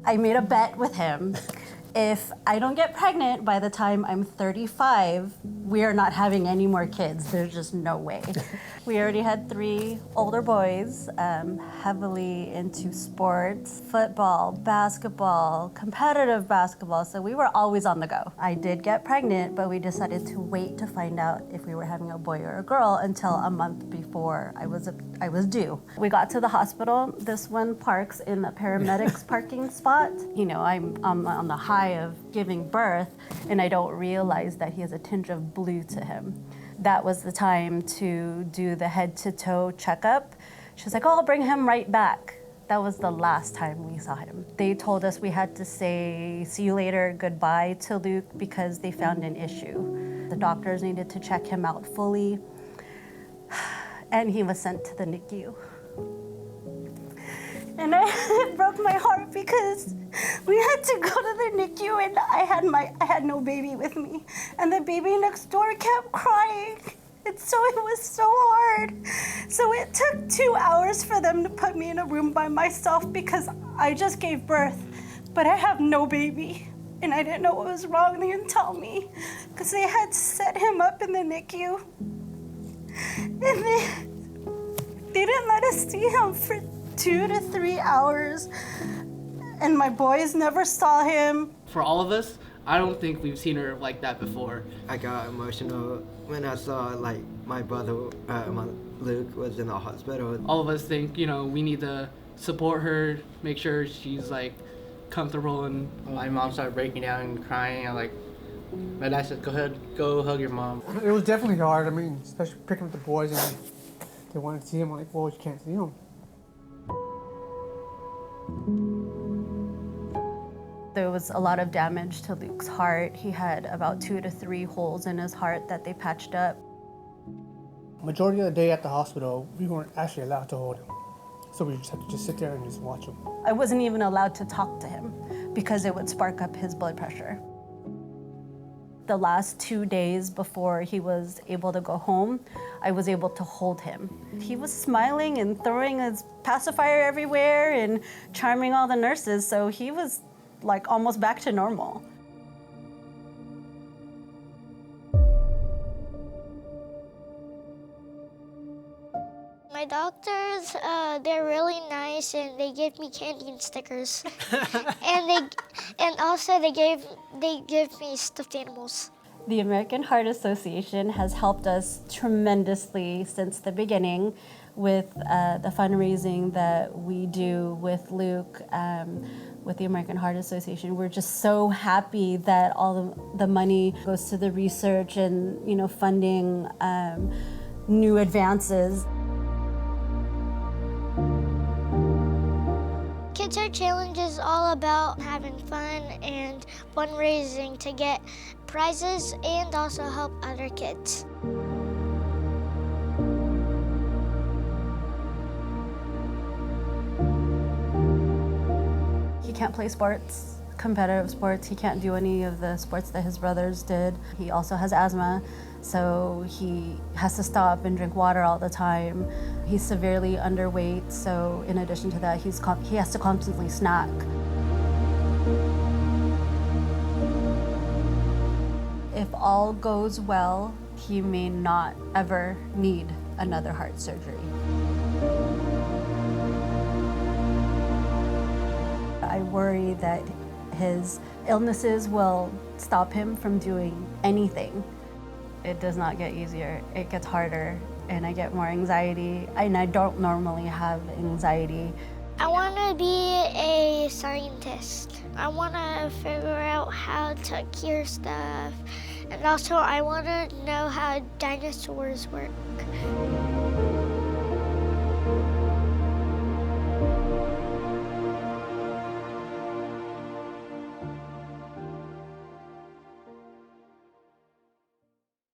I made a bet with him. If I don't get pregnant by the time I'm 35, we are not having any more kids. There's just no way. We already had 3 older boys, heavily into sports, football, basketball, competitive basketball, so we were always on the go. I did get pregnant, but we decided to wait to find out if we were having a boy or a girl until a month before I was due. We got to the hospital. This one parks in the paramedics parking spot. You know, I'm on the high of giving birth, and I don't realize that he has a tinge of blue to him. That was the time to do the head-to-toe checkup. She's like, oh, I'll bring him right back. That was the last time we saw him. They told us we had to say, see you later, goodbye to Luke because they found an issue. The doctors needed to check him out fully, and he was sent to the NICU. And it broke my heart because we had to go to the NICU and I had no baby with me. And the baby next door kept crying. And so it was so hard. So it took 2 hours for them to put me in a room by myself because I just gave birth, but I have no baby. And I didn't know what was wrong. They didn't tell me because they had set him up in the NICU. And they didn't let us see him for 2 to 3 hours, and my boys never saw him. For all of us, I don't think we've seen her like that before. I got emotional when I saw like my brother, Luke, was in the hospital. All of us think, you know, we need to support her, make sure she's like comfortable. And my mom started breaking down and crying. My dad said, go ahead, go hug your mom. It was definitely hard. I mean, especially picking up the boys and they wanted to see him. I'm like, well, you can't see him. There was a lot of damage to Luke's heart. He had about 2 to 3 holes in his heart that they patched up. Majority of the day at the hospital, we weren't actually allowed to hold him. So we just had to sit there and just watch him. I wasn't even allowed to talk to him because it would spark up his blood pressure. The last 2 days before he was able to go home, I was able to hold him. He was smiling and throwing his pacifier everywhere and charming all the nurses, so he was like almost back to normal. My doctors, they're really nice, and they give me candy and stickers. and also they give me stuffed animals. The American Heart Association has helped us tremendously since the beginning with the fundraising that we do with Luke, with the American Heart Association. We're just so happy that all the money goes to the research and, you know, funding new advances. Kids Art Challenge is all about having fun and fundraising to get prizes and also help other kids. He can't play sports, competitive sports. He can't do any of the sports that his brothers did. He also has asthma, so he has to stop and drink water all the time. He's severely underweight, so in addition to that, he has to constantly snack. If all goes well, he may not ever need another heart surgery. I worry that his illnesses will stop him from doing anything. It does not get easier, it gets harder, and I get more anxiety, and I don't normally have anxiety. I want to be a scientist. I want to figure out how to cure stuff, and also I want to know how dinosaurs work.